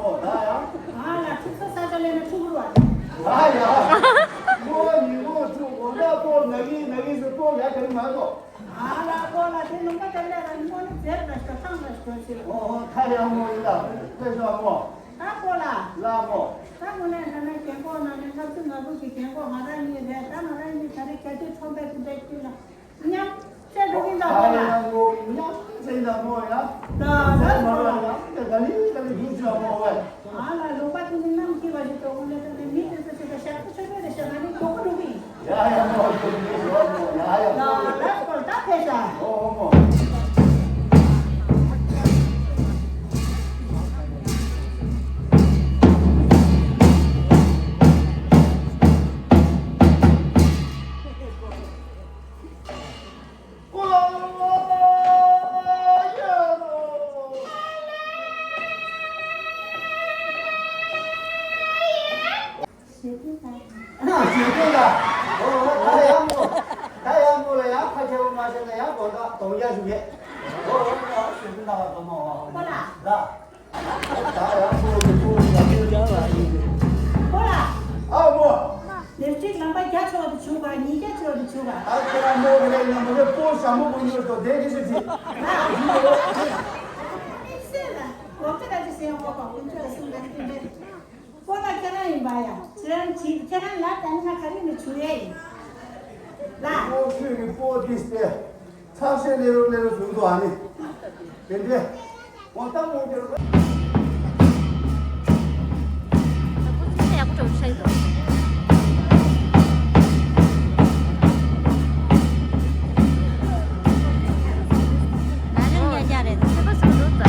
뭐 나야? 아나 축소 사절에는 축으로 왔 나야. 뭐 이거 좀 원래 또 너기서 또 내가 그런 말고. 아나 거나 되는 거 달래가 이거는 제일 맛있어 상 맛있어太阳 뭐이다. 그래서 뭐 다 거라 라고. 사고는 나는 개고 나는 같은 나도 개고 하나님이 내 하나님이 다리 개도 처음에 됐구나 그냥 쇠고기다 거라太阳 뭐 있냐? 생다 뭐야? 나 뭐야? 달리 유지하 뭐 왜? 아나 로바트는 남기 가지고 오늘은 밑에서 제가 샤프 쳐야 시작하니 도구루비 야야 뭐 야야 나 라스콜 다 패자 뭐 립스틱 남바 겨쳐도 주가 니게 줘도 주가 아까 뭐 그래 뭐 보상 뭐 이거 또 되게 싫지 믹스라 어떻게 주세요 뭐 근처에 보다 계란이 봐야 계란 라따니나 가리는 주에 라 뭐 그게 뭐 비슷해 사실 내로 정도 아니 근데 원딱 먹으러 Saya aku coba saya itu. 나는 여자래. 해봤으면 좋다.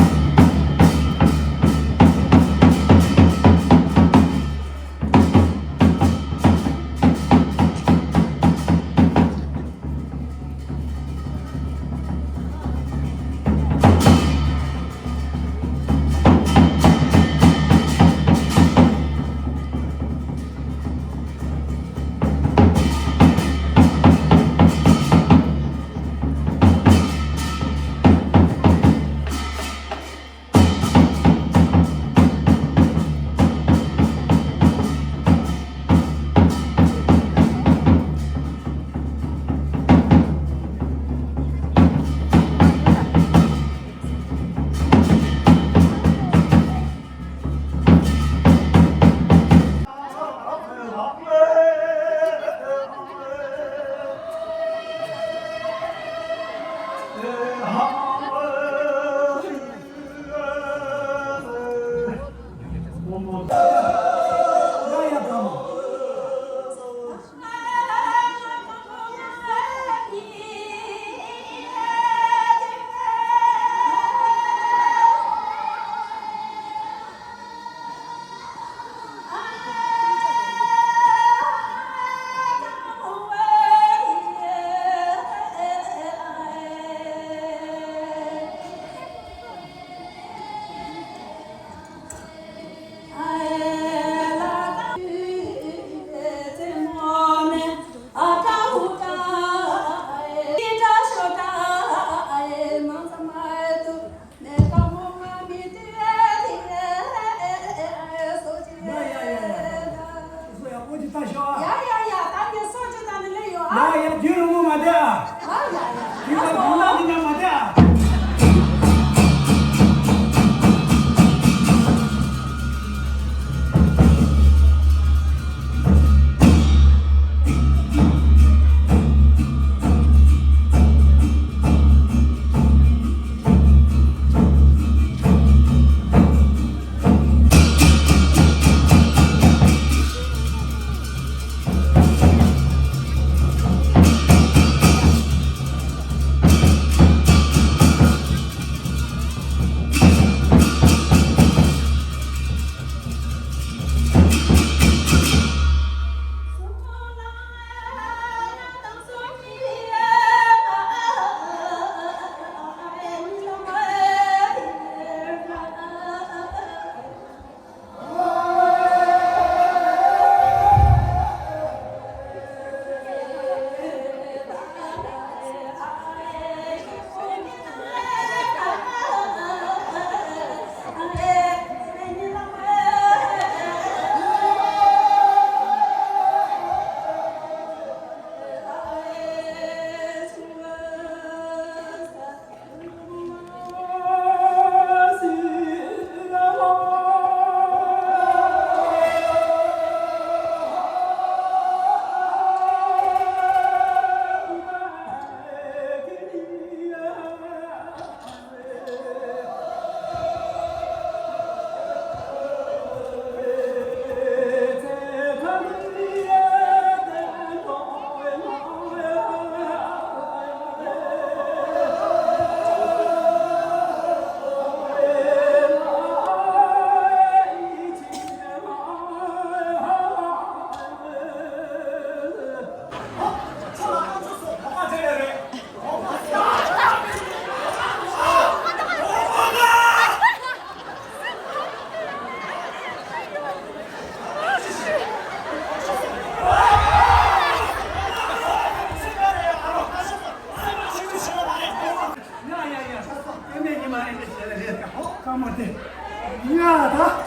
미안하다.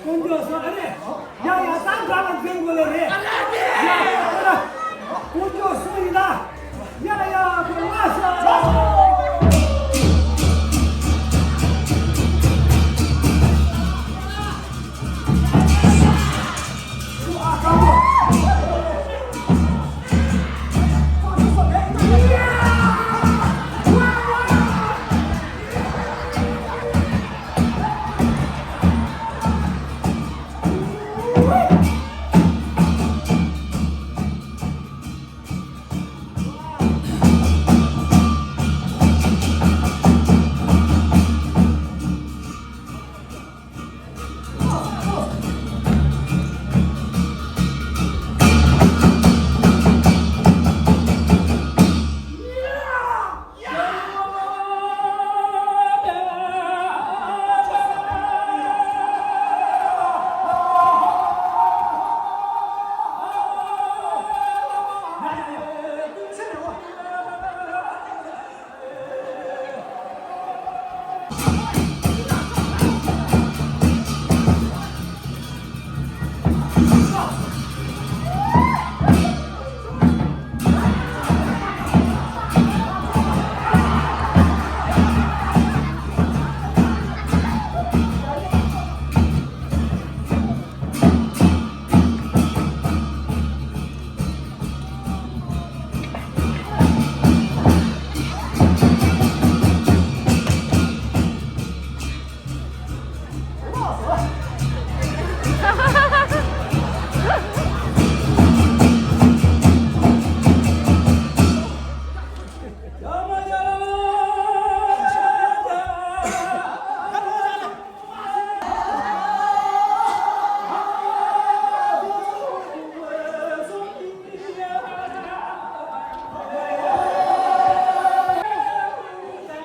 꼰져서 그래. 야야 딴 사람 된 거래. 야 꼰져서이다. 야야 그 와서.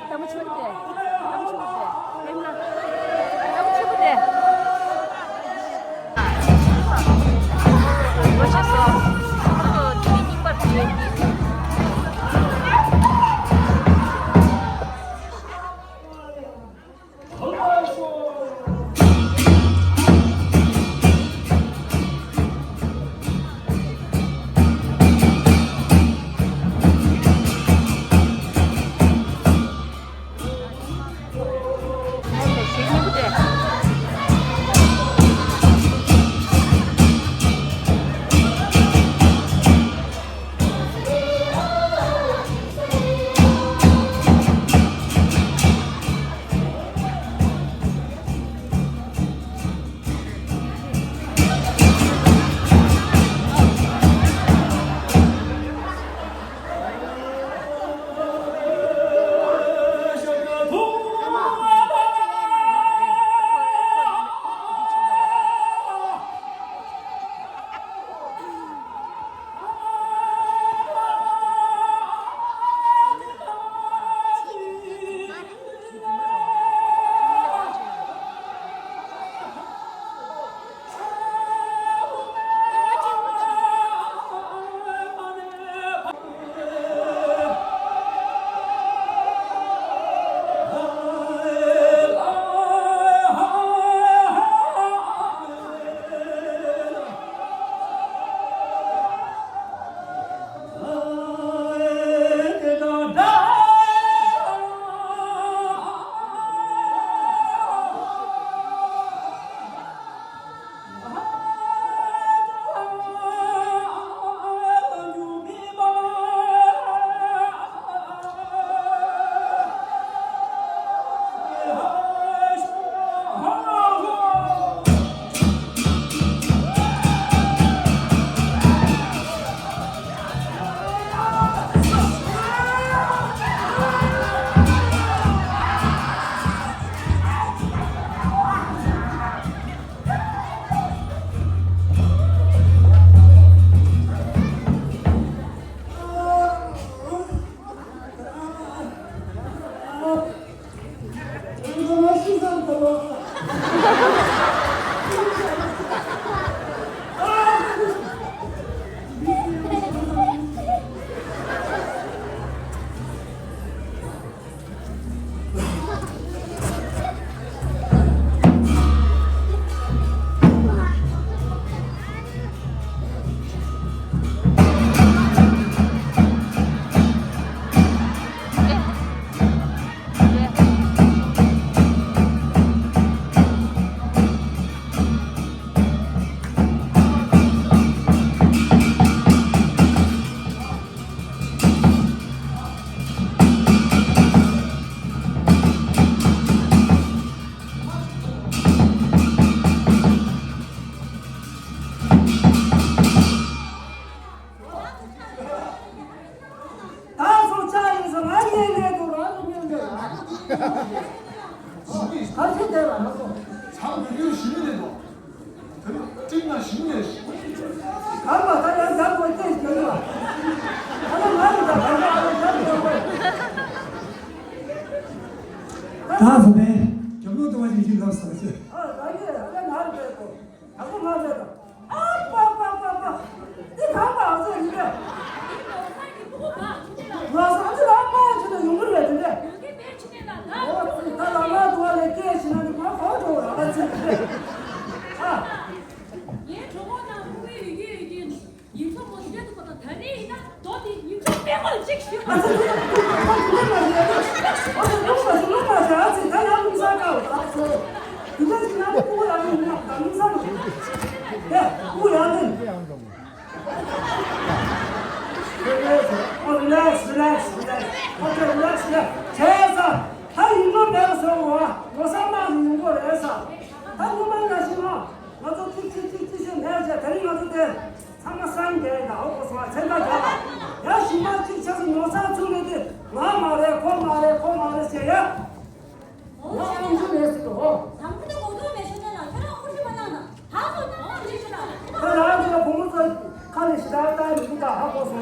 너무 추운데. 너무 추운데. 맵나? 너무 추운데. 멋있어. 또 미니밥 비행기. 참 그게 시민에도 정말 시민에 아마 다야 잡고 있대 저기. 하나 말이다. 다섯 배. 경로도 가지고 지금 나왔어. 나게 하나 나를 빼고. 하고 말해도. 아빠. 네 가봐 어서 이래. 와서 아주 아빠 저도 욕을 했는데. 나 나가 도와낼게 지나는 거 봐줘. 알았지? 얘 저거는 왜 이게 인성 못 되는 거다 다리나 너디 인성 빼고 찍시. relax. Okay, relax. 제사 다 이거 배워서 와. 요사만 이거 해서. 다 이거만 가시면 나도 띠띠띠띠 내자. 데리고 가도 돼. 상마상 게 나오고서 생각하라. 야 신발 찍혀서 요사 중에도 와 말해 고 말해 세야. 야 엄청 했어. 당근에 모두 매셔잖아. 저랑 오지 마나. 다 손나 오지잖아. 나중에 보면서 가는 시달다니까 하고서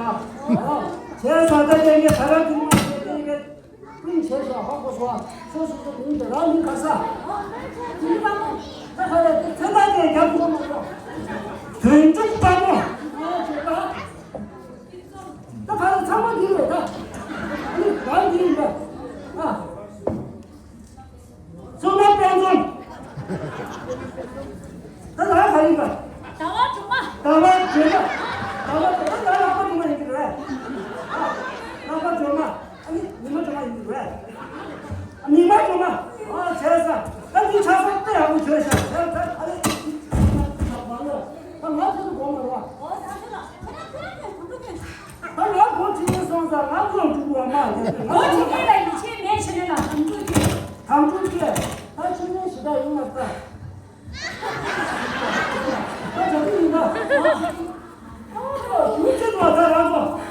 제사들에게 사람들만 이게 인체서 하고서 소수도 있는데 나는 가서 들방은 나가래 대단하게 잡고 먹어 된쪽 바보 제가 나 가서 참아 뒤로 가 아니 난 뒤로 가 소나 뺑좀 나 나가니까 나와 좀 마. 나와 제가 나와 아빠 좀만 얘기를 해. 나와 좀만 아니 니만 좀만 얘기를 해. 니만 좀만 제사 나니 자석 때 하고 제사 아니 나한테도 고마워. 나서라. 그냥 부르게. 나 고치는 성사 나 그럼 주고 엄마 어디에다 이제 매셔내나 당근이. 당줄게 나 주는 시다 이거다 나 저기 있나 물질도 왔다 나고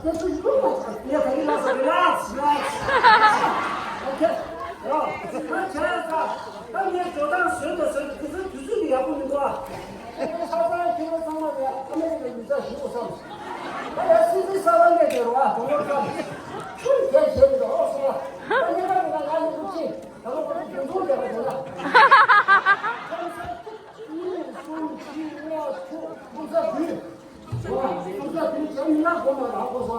됐어 이거 내가 되게 나서 relax. 오케이. 나 저당 쓰는 그래서 두줄이 yap는 거야. 사상 기록 상마야. 아메리카 비자 희고서. 나 시지 사랑에 들어와. 동영상. 큰 개체도 없어. 내가 나가는 거지. 나도 그렇게 소리가 되나. 무사 비. 무사 비 재미나 보면 하고서.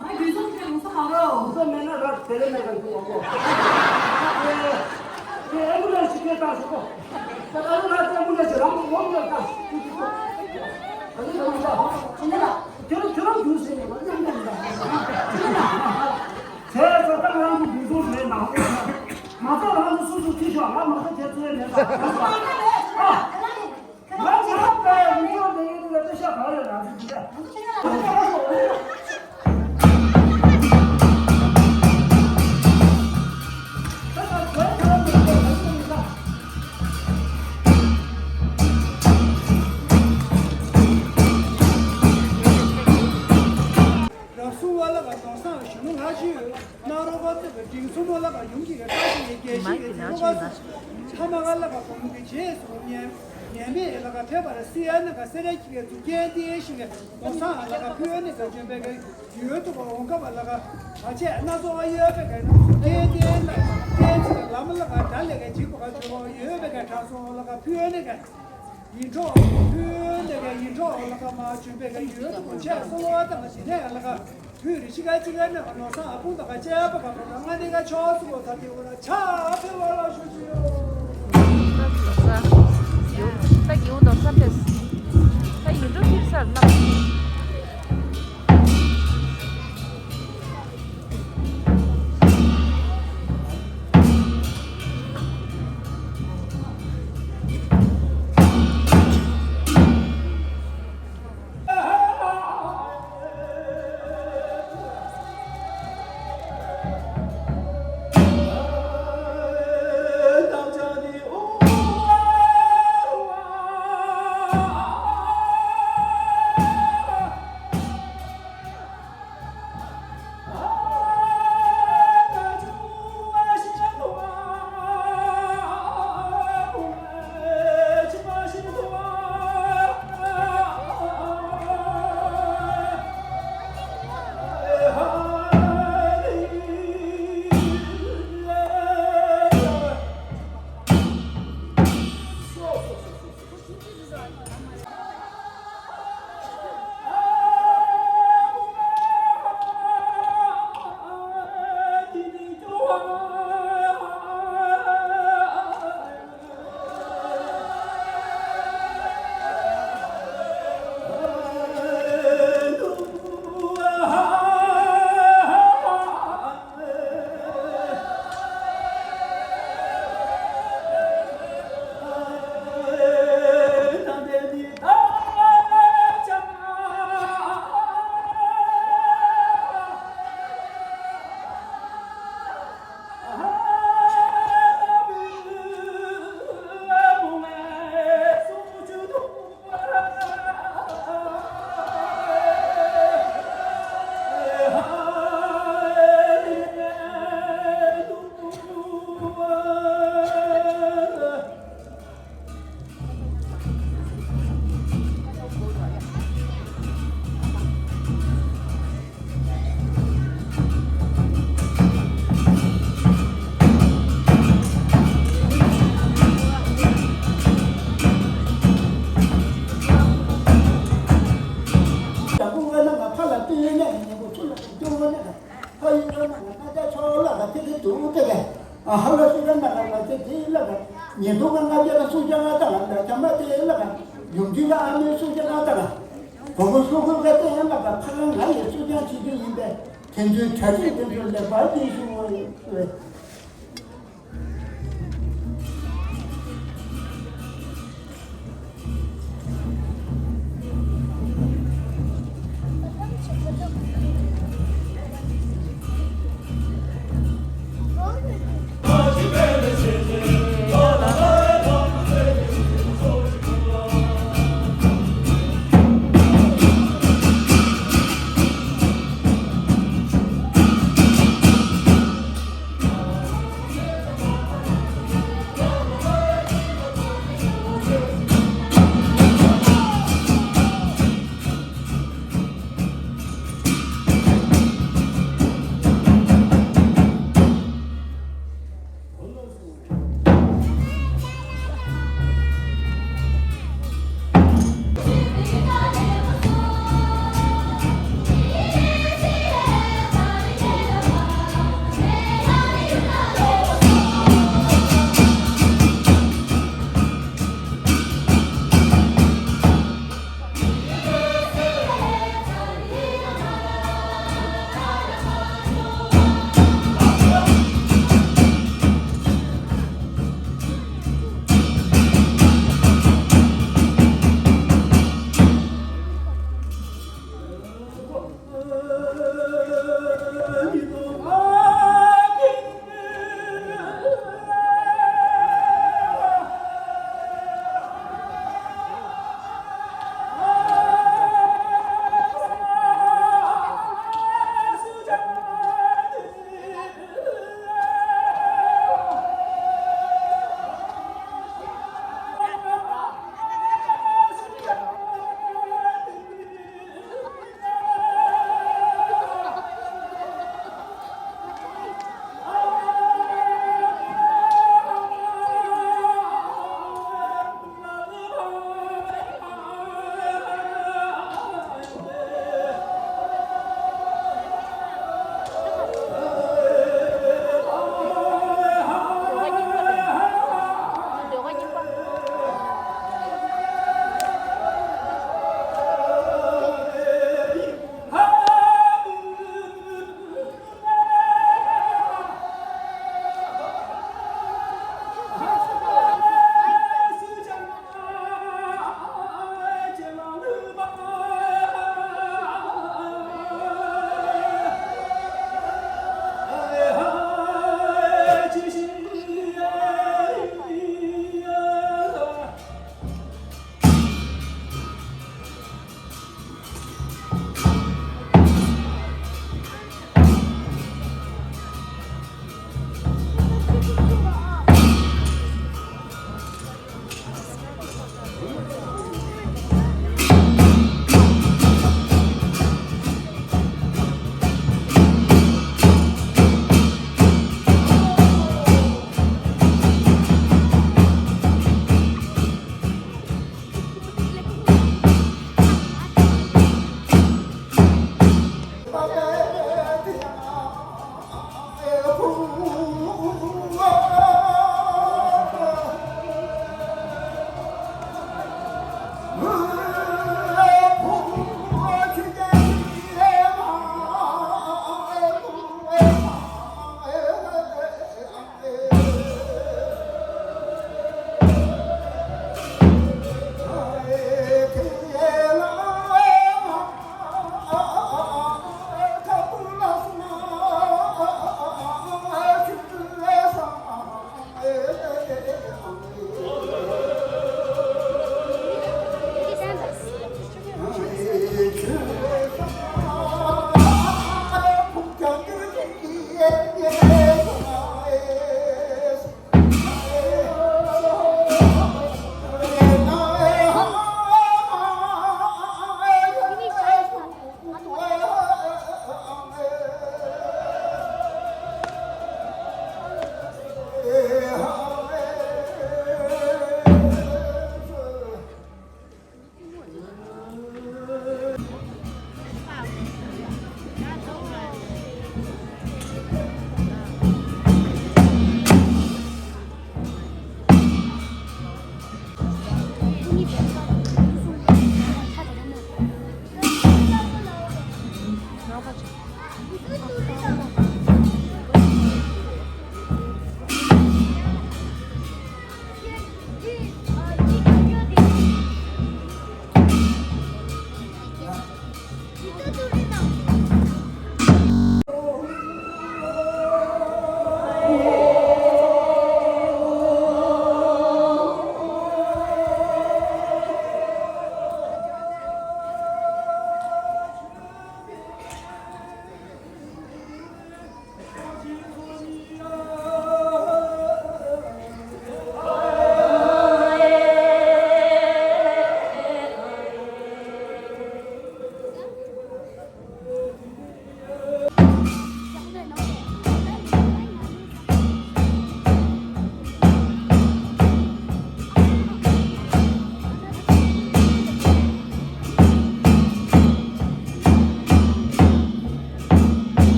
아니 민성이 무슨 알아? 무슨 맨날 나 데려내가 있고. 애물을 시켰다 하시고. 애물할 때 애물을 저랑 몸을 다. 아니 갑니다. 저런 교수님 완전합니다. 제가 딱 하는 무슨 왜 나오고 마사하는 수술 티슈 안 하면 제주에 내가. 나 잡아야 이거 내가 뜻이야 가야 나 진짜. Pagi udah sampai. Pagi itu bisa nak.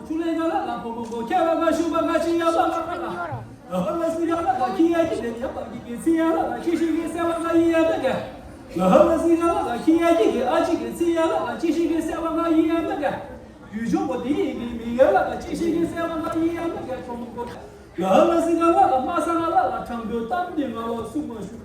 줄레 잘라 보고 겨가 슈바가 지야 바가 那是要那个企业级的，要把这个企业那个继续给三万个亿那个，那是要那个企业级的，而且给企业那个继续给3万个亿那个，宇宙我第一个没有那个继续给3万个亿那个中国，那是要那个马上那个成都当地那个什么什么。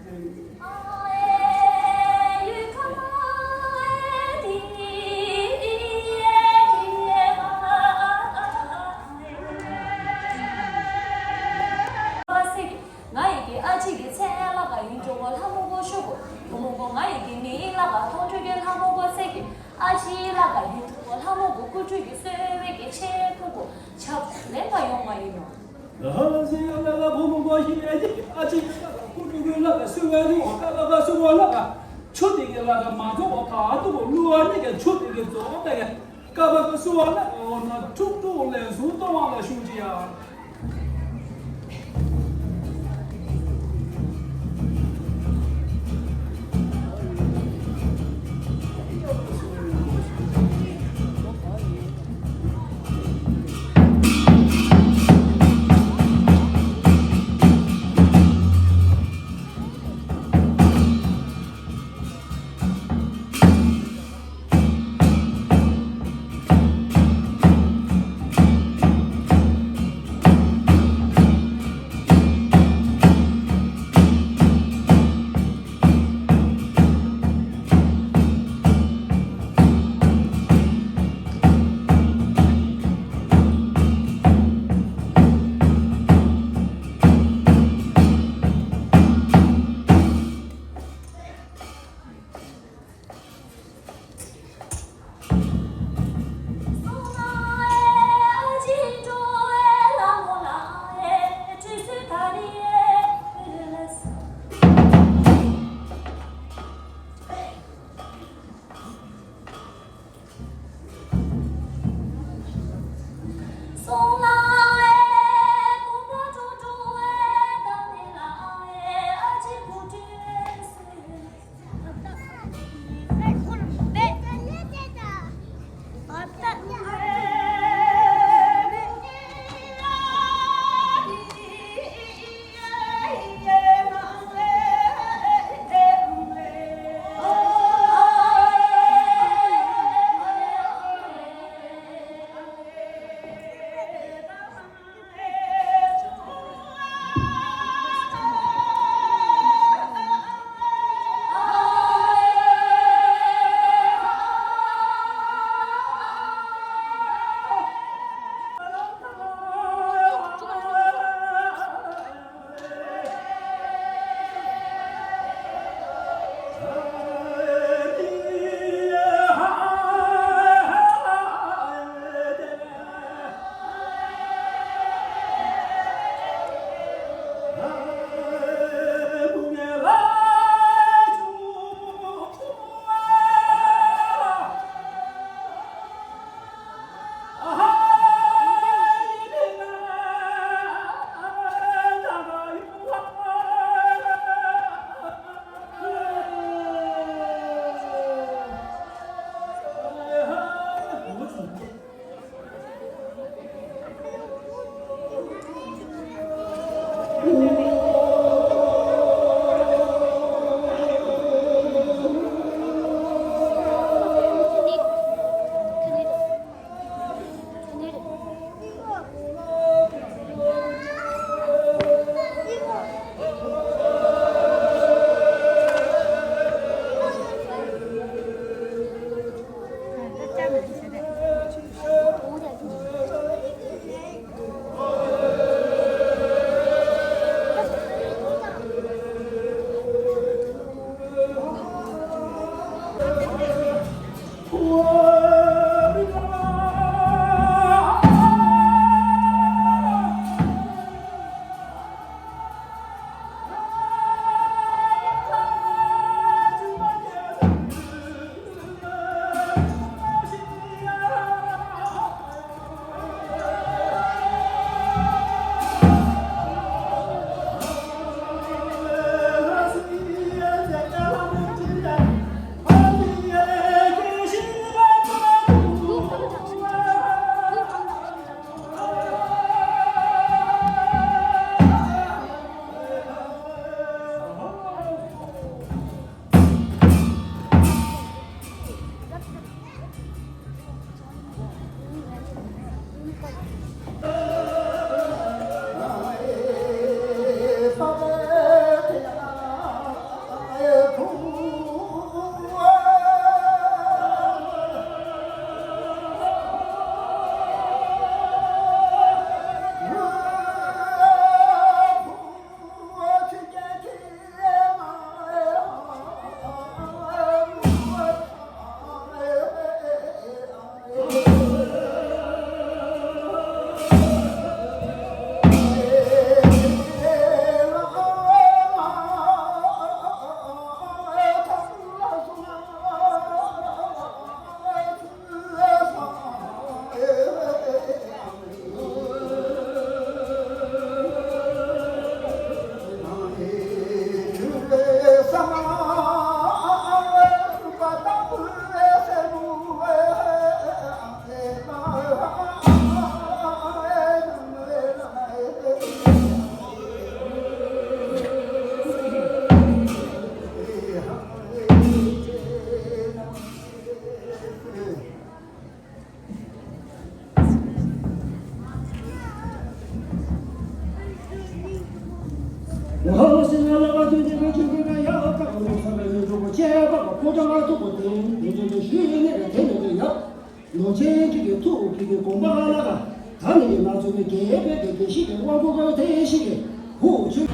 고정을 두고 이제 시행에 되는데요. 노제지게 투기게 공부하다가 당연히 나중에 계획에 계시게 왕국을 대시게 후주.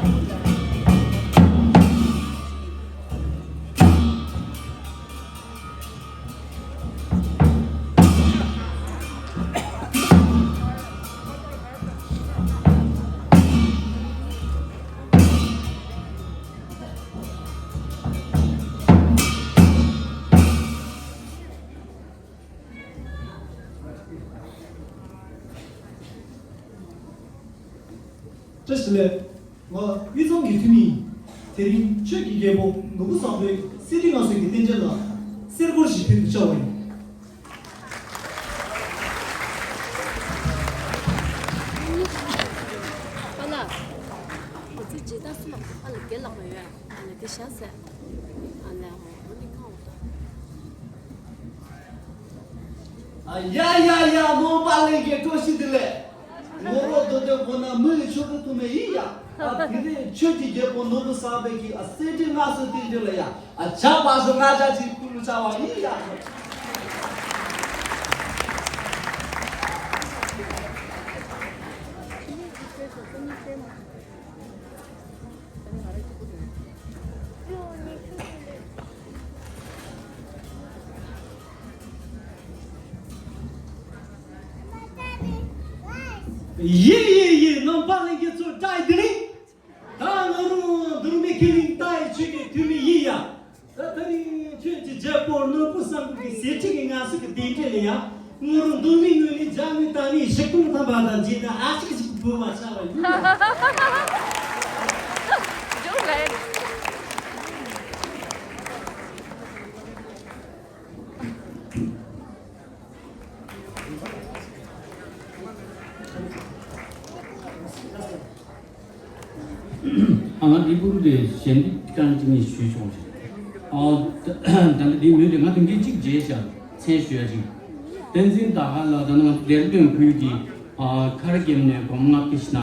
这是嘞，我预算给他们，这里这个节目，我不上回谁的我谁给点着了，谁过视频教育。完了，我自己打算完了给老美元，完了给小三，完了我你看我。哎呀呀呀，我把那个多西的嘞。我都在我那没去过都没一样，啊，别人去的结果弄个啥白去，啊，谁的俺是对的了呀，啊，假把说俺家去不如假话一样。耶，能把那个做摘的嘞，当我都没给你带去给他们一样，他们去结果那不上个谁这个俺是个点着了呀，我都没有你家里大你是公他妈的记得，俺这个是不往上了。就来。아, 이분들 현지 간증이 쉬죠. 근데 이분들 같은 게 직제셔, 세셔지. 댄싱 다하라, 저는 내일은 그게 카르게임네 공학기시나.